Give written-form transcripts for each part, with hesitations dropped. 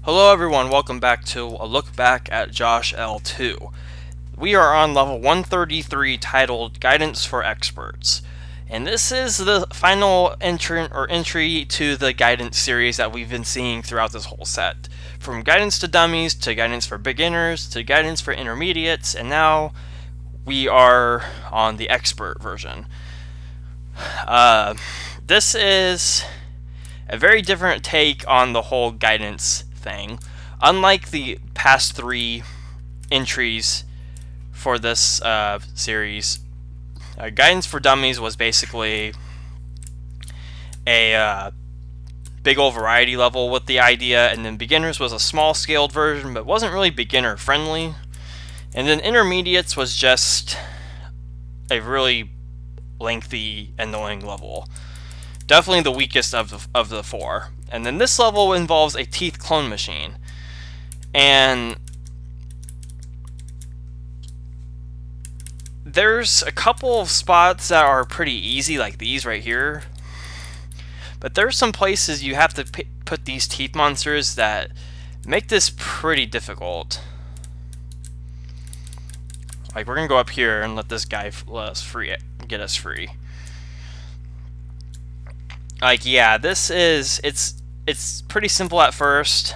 Hello everyone, welcome back to a look back at JoshL2. We are on level 133 titled Guidance for Experts. And this is the final entry to the guidance series that we've been seeing throughout this whole set. From guidance to dummies, to guidance for beginners, to guidance for intermediates, and now we are on the expert version. This is a very different take on the whole guidance thing. Unlike the past three entries for this series, Guidance for Dummies was basically a big old variety level with the idea, and then Beginners was a small scaled version but wasn't really beginner friendly, and then Intermediates was just a really lengthy, annoying level. Definitely the weakest of the four. And then this level involves a teeth clone machine. And there's a couple of spots that are pretty easy, like these right here. But there's some places you have to put these teeth monsters that make this pretty difficult. Like, we're going to go up here and let this guy get us free. Like, yeah, it's pretty simple at first,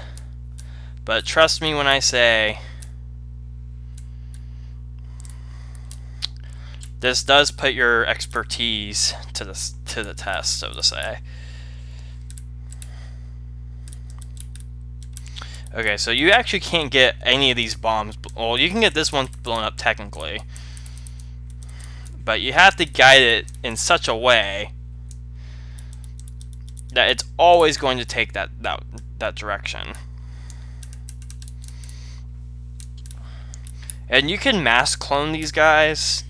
but trust me when I say this does put your expertise to the test, so to say. Okay, so you actually can't get any of these bombs. Well, you can get this one blown up technically, but you have to guide it in such a way that it's always going to take that direction. And you can mass clone these guys.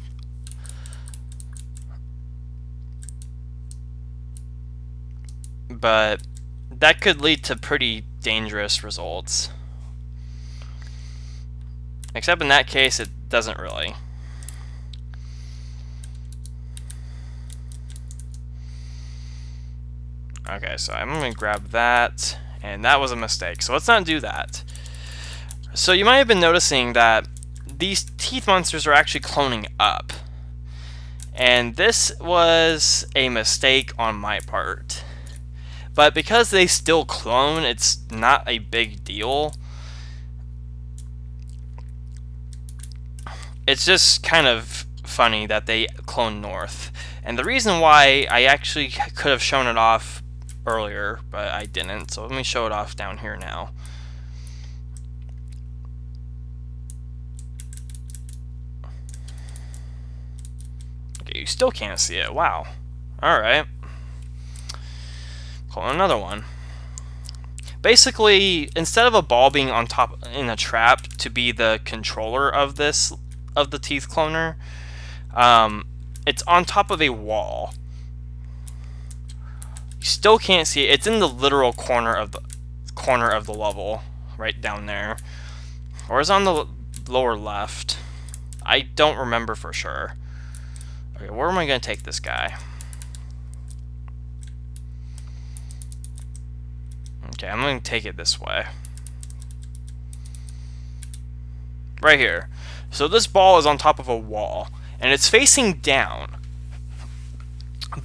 But that could lead to pretty dangerous results. Except in that case, it doesn't really. Okay, so I'm going to grab that, and that was a mistake, so let's not do that. So you might have been noticing that these teeth monsters are actually cloning up, and this was a mistake on my part. But because they still clone, it's not a big deal. It's just kind of funny that they clone north. And the reason why I actually could have shown it off earlier, but I didn't, so let me show it off down here now. Okay, you still can't see it. Wow. Alright. Call another one. Basically, instead of a ball being on top in a trap to be the controller of the teeth cloner, it's on top of a wall. You still can't see it. It's in the literal corner of the level, right down there, or is on the lower left. I don't remember for sure. Okay, where am I going to take this guy? Okay, I'm going to take it this way. Right here. So this ball is on top of a wall, and it's facing down.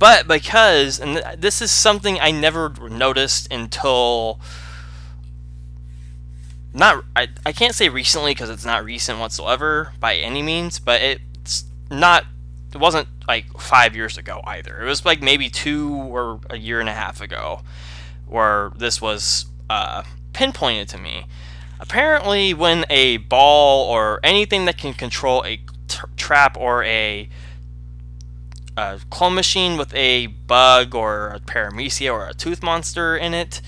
But because, and this is something I never noticed until, I can't say recently because it's not recent whatsoever by any means, but it wasn't like 5 years ago either. It was like maybe 2 or a year and a half ago where this was pinpointed to me. Apparently, when a ball or anything that can control a trap or a clone machine with a bug or a paramecia or a tooth monster in it,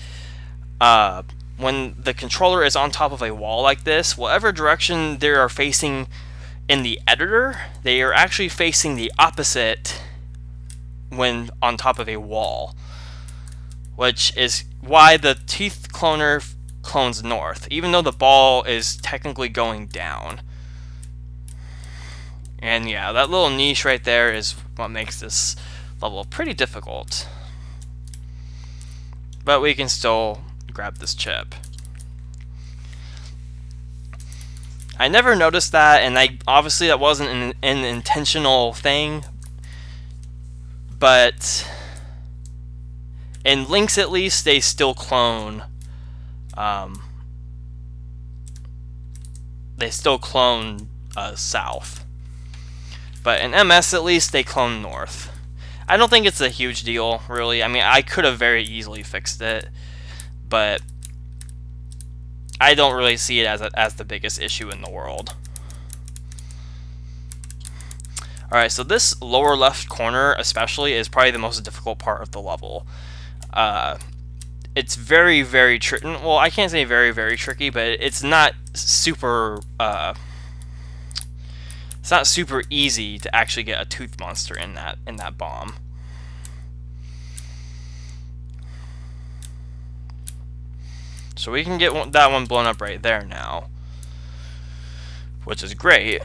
when the controller is on top of a wall like this, whatever direction they are facing in the editor, they are actually facing the opposite when on top of a wall, which is why the teeth cloner clones north, even though the ball is technically going down. And yeah, that little niche right there is what makes this level pretty difficult. But we can still grab this chip. I never noticed that, and obviously that wasn't an intentional thing, but in links at least they still clone. They still clone south, but in MS at least they clone north. I don't think it's a huge deal, really. I mean, I could have very easily fixed it, but I don't really see it as the biggest issue in the world. Alright, so this lower left corner especially is probably the most difficult part of the level. It's very, very tricky. Well, I can't say very, very tricky, but it's not super... it's not super easy to actually get a tooth monster in that bomb. So we can get that one blown up right there now, which is great.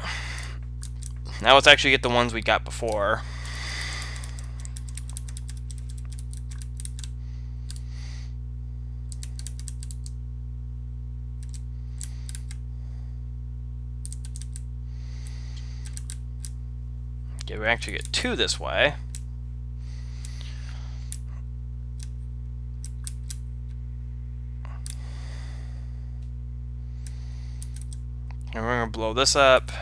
Now let's actually get the ones we got before. Okay, we actually get 2 this way. And we're going to blow this up.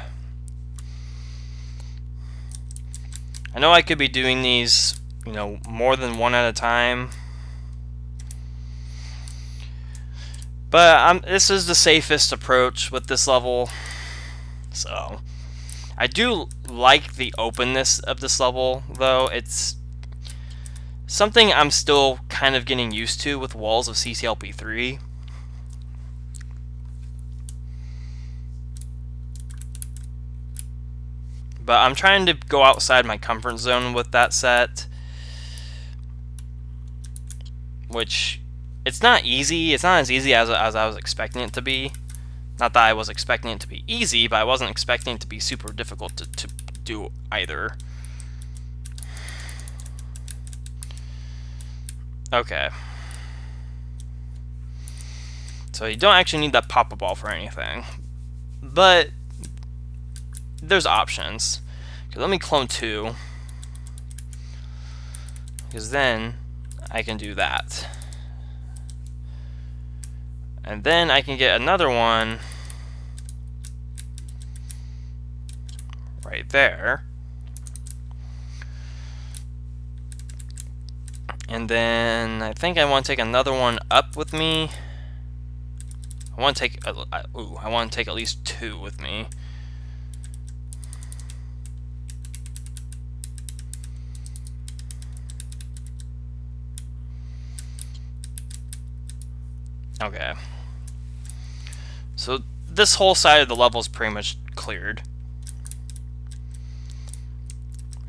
I know I could be doing these, you know, more than one at a time. But this is the safest approach with this level. So, I do like the openness of this level, though. It's something I'm still kind of getting used to with walls of CCLP3. But I'm trying to go outside my comfort zone with that set, which it's not easy. It's not as easy as I was expecting it to be. Not that I was expecting it to be easy, but I wasn't expecting it to be super difficult to do either. Okay. So you don't actually need that pop-up ball for anything, but there's options. Okay, let me clone 2, because then I can do that. And then I can get another one right there. And then I think I want to take another one up with me. I want to take at least 2 with me. Okay. So this whole side of the level is pretty much cleared.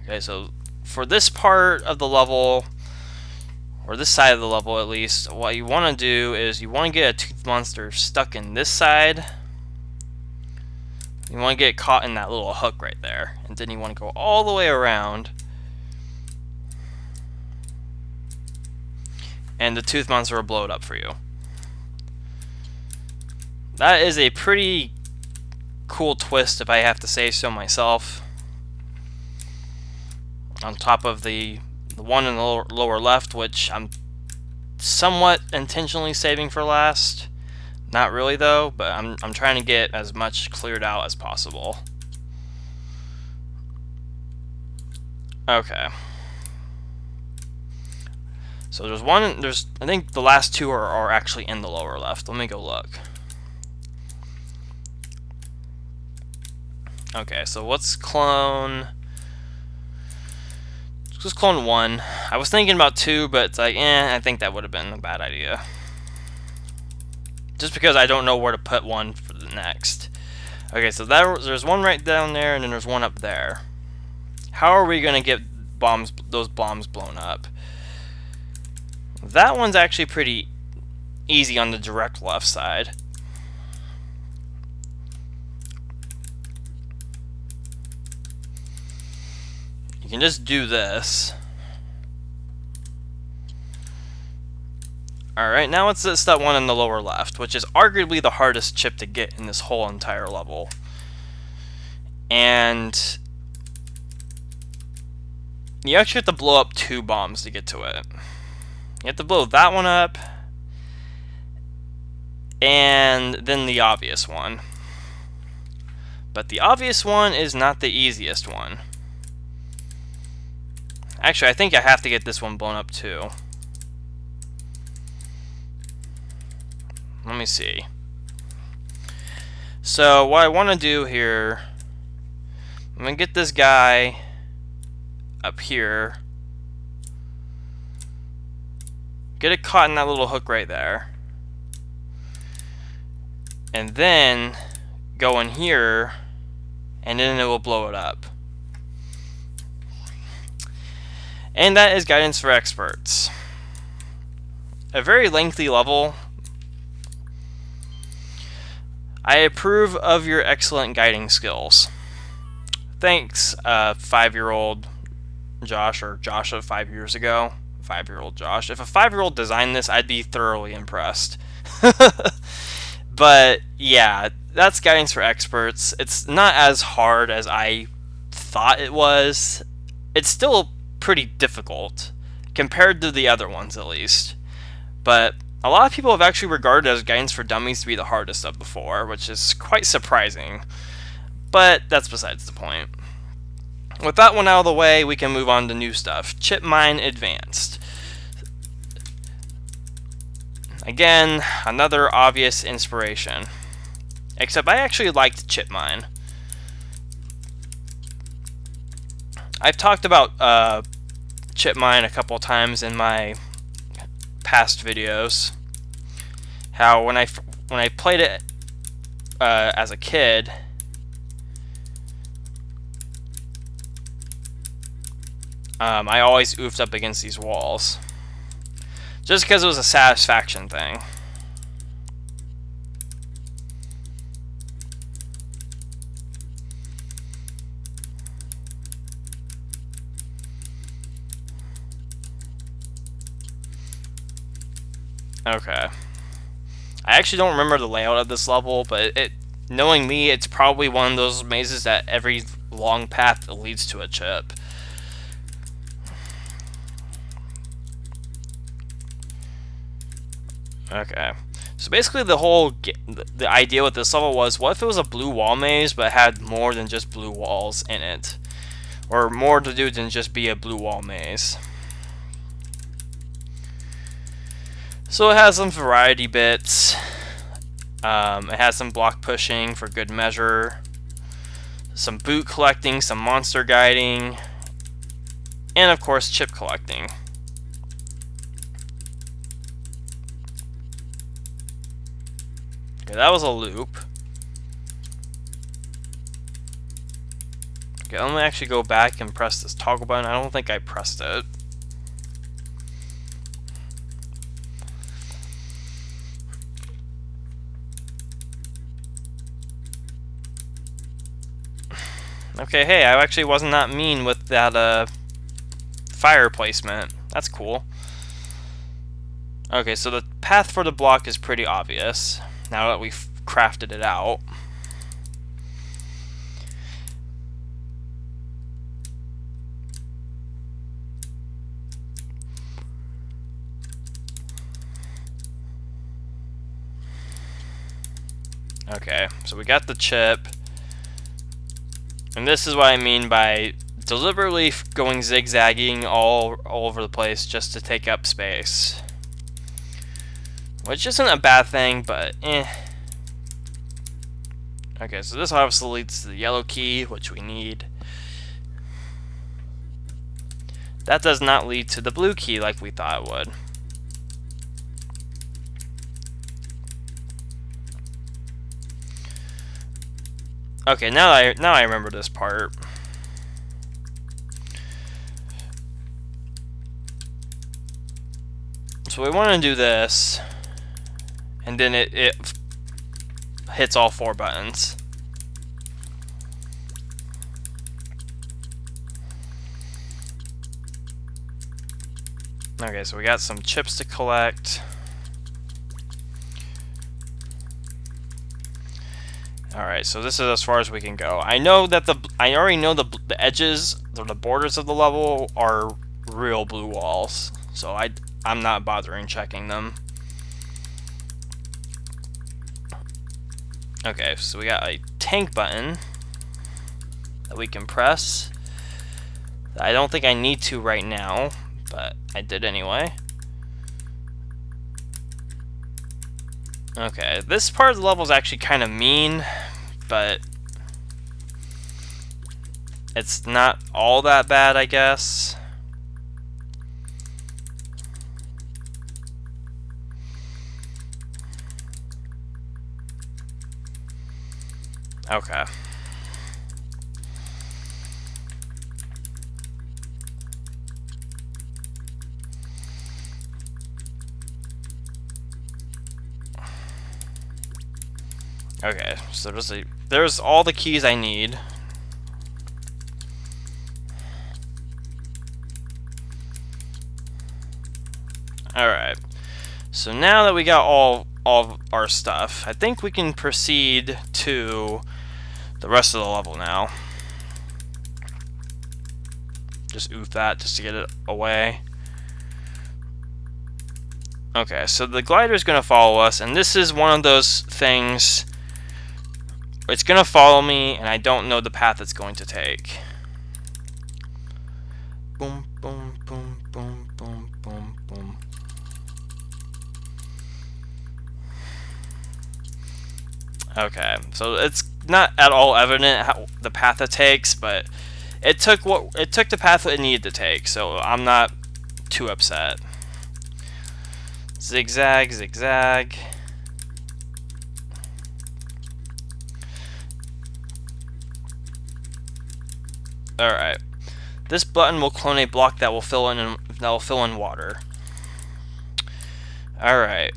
Okay, so for this part of the level, or this side of the level at least, what you want to do is you want to get a tooth monster stuck in this side. You want to get caught in that little hook right there, and then you want to go all the way around, and the tooth monster will blow it up for you. That is a pretty cool twist, if I have to say so myself. On top of the one in the lower left, which I'm somewhat intentionally saving for last. Not really though, but I'm trying to get as much cleared out as possible. Okay. So I think the last 2 are actually in the lower left. Let me go look. Okay, so let's clone 1. I was thinking about 2, but it's like, I think that would have been a bad idea. Just because I don't know where to put one for the next. Okay, so there's one right down there, and then there's one up there. How are we going to get those bombs blown up? That one's actually pretty easy on the direct left side. You can just do this. Alright, now it's that one in the lower left, which is arguably the hardest chip to get in this whole entire level. And you actually have to blow up 2 bombs to get to it. You have to blow that one up, and then the obvious one. But the obvious one is not the easiest one. Actually, I think I have to get this one blown up too. Let me see. So what I want to do here, I'm going to get this guy up here. Get it caught in that little hook right there. And then go in here, and then it will blow it up. And that is Guidance for Experts. A very lengthy level. I approve of your excellent guiding skills. Thanks, 5-year-old Josh, or Josh of 5 years ago. 5-year-old Josh. If a 5-year-old designed this, I'd be thoroughly impressed. But yeah, that's Guidance for Experts. It's not as hard as I thought it was. It's still pretty difficult, compared to the other ones at least. But a lot of people have actually regarded as Guidance for Dummies to be the hardest of the 4, which is quite surprising. But that's besides the point. With that one out of the way, we can move on to new stuff. Chipmine Advanced. Again, another obvious inspiration. Except I actually liked Chipmine. I've talked about Chipmine a couple times in my past videos. How when I played it as a kid, I always oofed up against these walls, just because it was a satisfaction thing. Okay. I actually don't remember the layout of this level, but knowing me, it's probably one of those mazes that every long path leads to a chip. Okay. So basically the idea with this level was, what if it was a blue wall maze, but it had more than just blue walls in it? Or more to do than just be a blue wall maze. So it has some variety bits. It has some block pushing for good measure, some boot collecting, some monster guiding, and of course chip collecting. Okay, that was a loop. Okay, let me actually go back and press this toggle button. I don't think I pressed it. Okay, hey, I actually wasn't that mean with that fire placement. That's cool. Okay, so the path for the block is pretty obvious now that we've crafted it out. Okay, so we got the chip. And this is what I mean by deliberately going zigzagging all over the place just to take up space. Which isn't a bad thing, but eh. Okay, so this obviously leads to the yellow key, which we need. That does not lead to the blue key like we thought it would. Okay, now I remember this part. So we want to do this, and then it hits all 4 buttons. Okay, so we got some chips to collect. Alright, so this is as far as we can go. I know that I already know the edges, or the borders of the level are real blue walls. So I'm not bothering checking them. Okay, so we got a tank button that we can press. I don't think I need to right now, but I did anyway. Okay, this part of the level is actually kind of mean, but it's not all that bad, I guess. Okay. Okay, so there's all the keys I need. Alright, so now that we got all of our stuff, I think we can proceed to the rest of the level now. Just oof that just to get it away. Okay, so the glider is going to follow us, and this is one of those things. It's going to follow me, and I don't know the path it's going to take. Boom, boom, boom, boom, boom, boom, boom. Okay, so it's not at all evident how the path it takes, but it took the path it needed to take, so I'm not too upset. Zigzag, zigzag. Alright. This button will clone a block that will fill in water. Alright.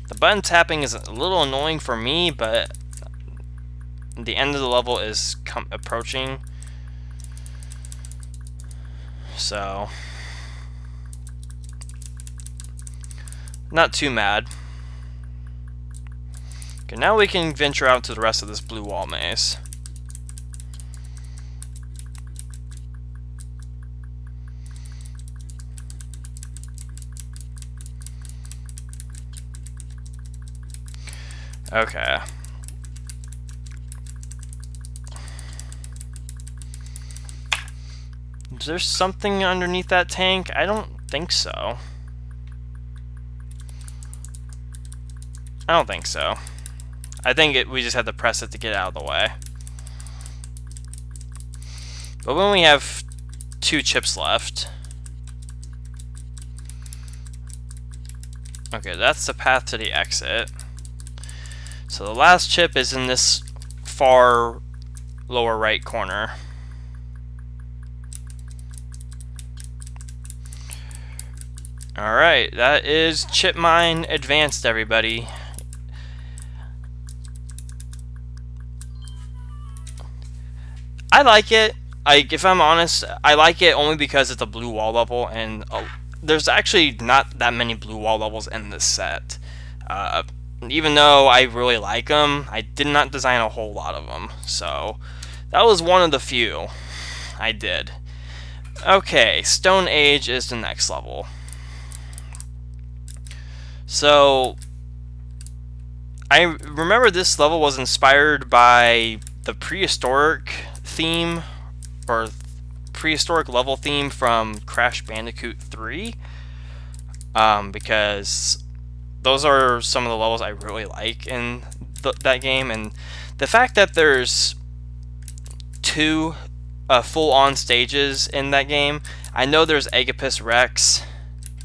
The button tapping is a little annoying for me, but the end of the level is approaching. So, not too mad. Okay, now we can venture out to the rest of this blue wall maze. Okay. Is there something underneath that tank? I don't think so. I don't think so. I think we just have to press it to get out of the way. But when we have 2 chips left. Okay, that's the path to the exit. So the last chip is in this far lower right corner. Alright, that is Chipmine Advanced, everybody. I like it. If I'm honest, I like it only because it's a blue wall level, and there's actually not that many blue wall levels in this set. Even though I really like them, I did not design a whole lot of them. So, that was one of the few I did. Okay, Stone Age is the next level. So, I remember this level was inspired by the prehistoric theme, or prehistoric level theme from Crash Bandicoot 3, because those are some of the levels I really like in that game, and the fact that there's 2 full-on stages in that game. I know there's Agapus Rex,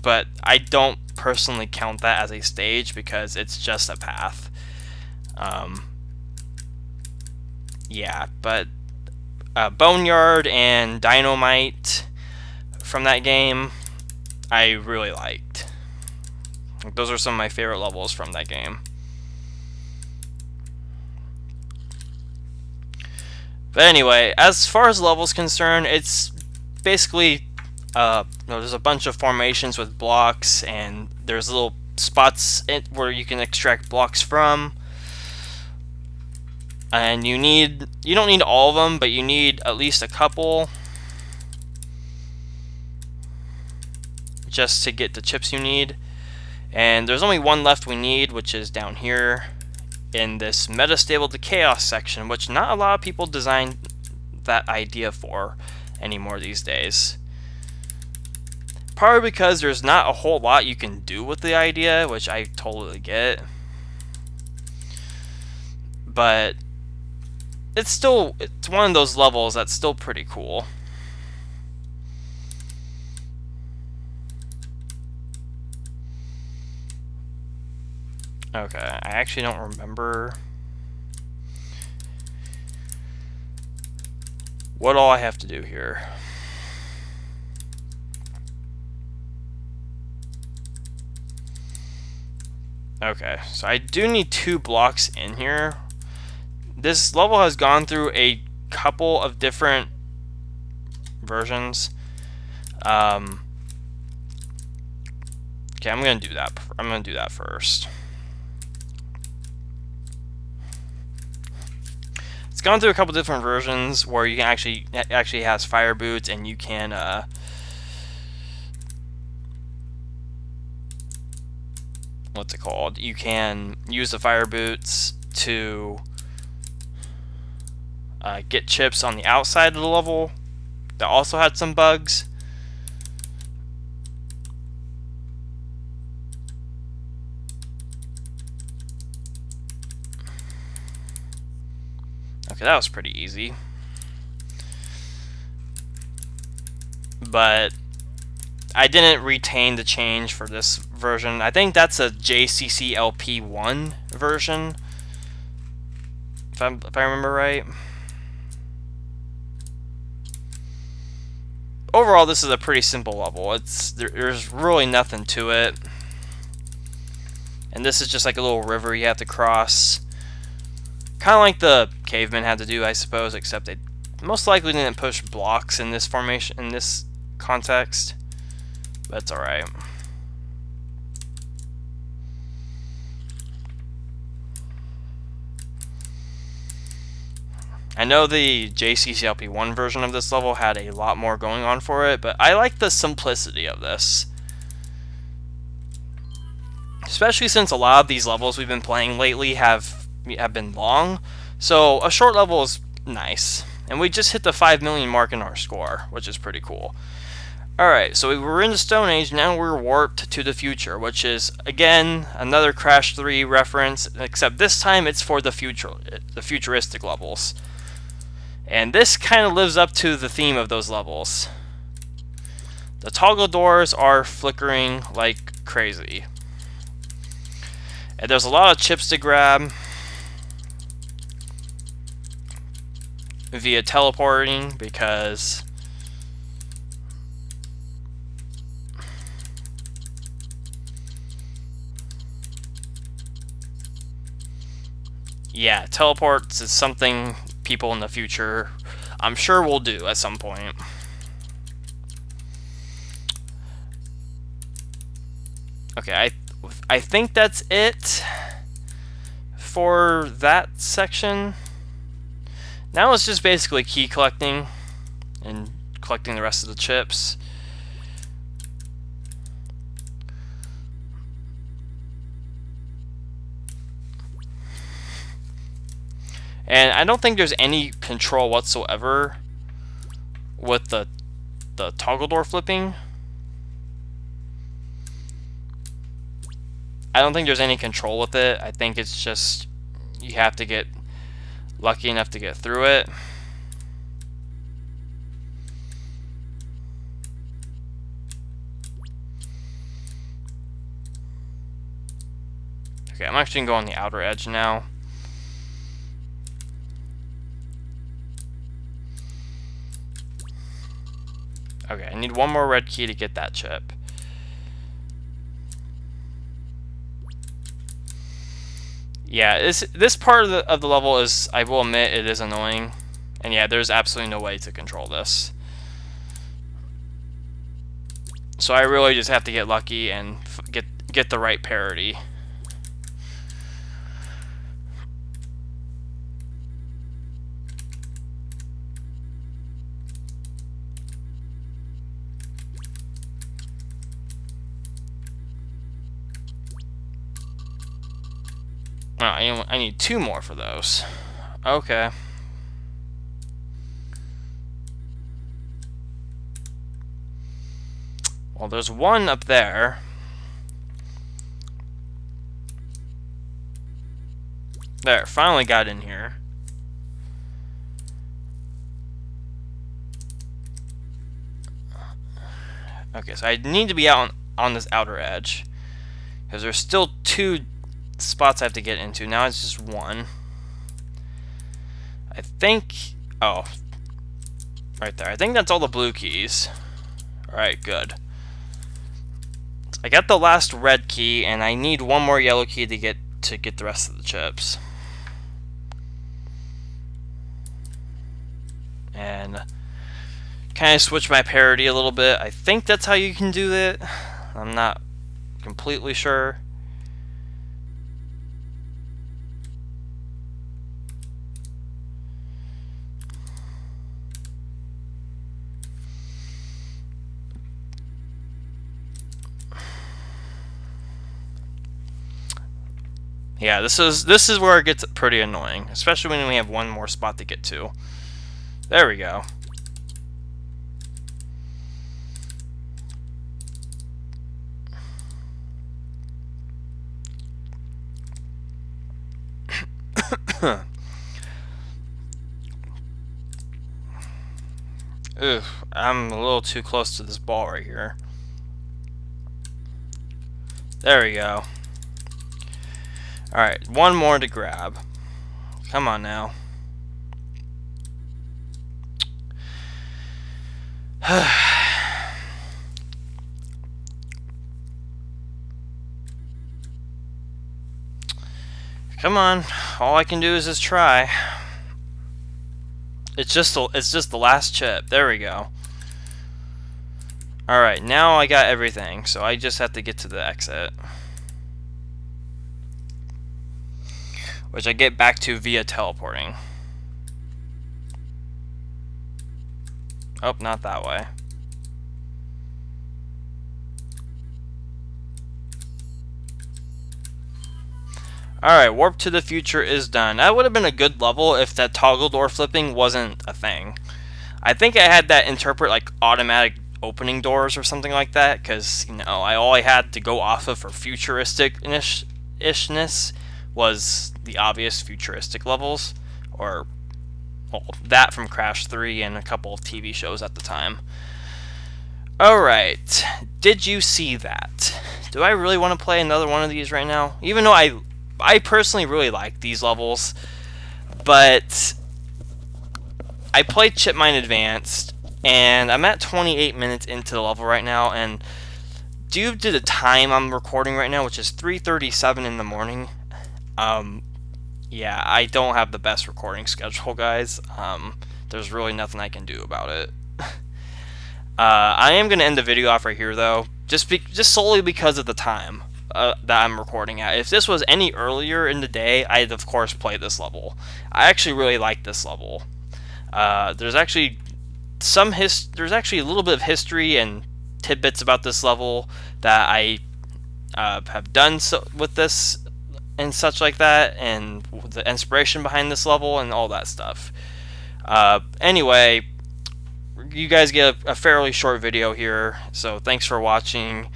but I don't personally count that as a stage because it's just a path. Yeah, but Boneyard and Dynamite from that game I really liked. Those are some of my favorite levels from that game. But anyway, as far as levels concerned, it's basically there's a bunch of formations with blocks, and there's little spots where you can extract blocks from. And you don't need all of them, but you need at least a couple just to get the chips you need. And there's only one left we need, which is down here in this metastable to chaos section, which not a lot of people design that idea for anymore these days. Probably because there's not a whole lot you can do with the idea, which I totally get. But it's one of those levels that's still pretty cool. Okay, I actually don't remember what all I have to do here. Okay, so I do need 2 blocks in here. This level has gone through a couple of different versions. Okay, I'm gonna do that. I'm gonna do that first. It's gone through a couple different versions where you can actually has fire boots, and you can what's it called? You can use the fire boots to get chips on the outside of the level that also had some bugs. Okay, that was pretty easy. But I didn't retain the change for this version. I think that's a JoshL1 version, if I remember right. Overall, this is a pretty simple level. There's really nothing to it. And this is just like a little river you have to cross. Kind of like the cavemen had to do, I suppose, except they most likely didn't push blocks in this formation, in this context. But it's alright. I know the JoshL1 version of this level had a lot more going on for it, but I like the simplicity of this. Especially since a lot of these levels we've been playing lately have been long, so a short level is nice. And we just hit the 5 million mark in our score, which is pretty cool. Alright, so we're in the Stone Age, now we're warped to the future, which is, again, another Crash 3 reference, except this time it's for the futuristic levels. And this kind of lives up to the theme of those levels. The toggle doors are flickering like crazy. And there's a lot of chips to grab via teleporting, because yeah, teleports is something people in the future, I'm sure, will do at some point. Okay, I think that's it for that section. Now it's just basically key collecting and collecting the rest of the chips. And I don't think there's any control whatsoever with the toggle door flipping. I don't think there's any control with it. I think it's just you have to get lucky enough to get through it. Okay, I'm actually going to go on the outer edge now. Okay, I need one more red key to get that chip. Yeah, this part of the level is, I will admit, it is annoying. And yeah, there's absolutely no way to control this. So I really just have to get lucky and get the right parity. Oh, I need 2 more for those. Okay. Well, there's 1 up there. There, finally got in here. Okay, so I need to be out on this outer edge, because there's still 2 spots I have to get into. Now it's just 1. I think... Oh. Right there. I think that's all the blue keys. Alright, good. I got the last red key, and I need 1 more yellow key to get the rest of the chips. And kind of switch my parity a little bit. I think that's how you can do it. I'm not completely sure. Yeah, this is where it gets pretty annoying, especially when we have 1 more spot to get to. There we go. Ugh, I'm a little too close to this ball right here. There we go. Alright, 1 more to grab. Come on now. Come on. All I can do is just try. It's just the last chip. There we go. Alright, now I got everything, so I just have to get to the exit, which I get back to via teleporting. Oh, not that way. Alright, Warp to the Future is done. That would have been a good level if that toggle door flipping wasn't a thing. I think I had that interpret like automatic opening doors or something like that, because, you know, all I had to go off of for futuristic-ishness was the obvious futuristic levels, or, well, that from Crash 3 and a couple of TV shows at the time. Alright, did you see that? Do I really want to play another one of these right now? Even though I personally really like these levels, but I played Chipmine Advanced, and I'm at 28 minutes into the level right now, and due to the time I'm recording right now, which is 3:37 in the morning, yeah, I don't have the best recording schedule, guys. There's really nothing I can do about it. I am going to end the video off right here, though, just solely because of the time that I'm recording at. If this was any earlier in the day, I'd of course play this level. I actually really like this level. There's actually a little bit of history and tidbits about this level that I have done with this and such like that, and the inspiration behind this level and all that stuff. Anyway, you guys get a fairly short video here, so thanks for watching.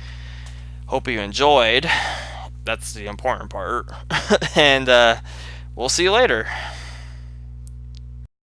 Hope you enjoyed. That's the important part. And we'll see you later.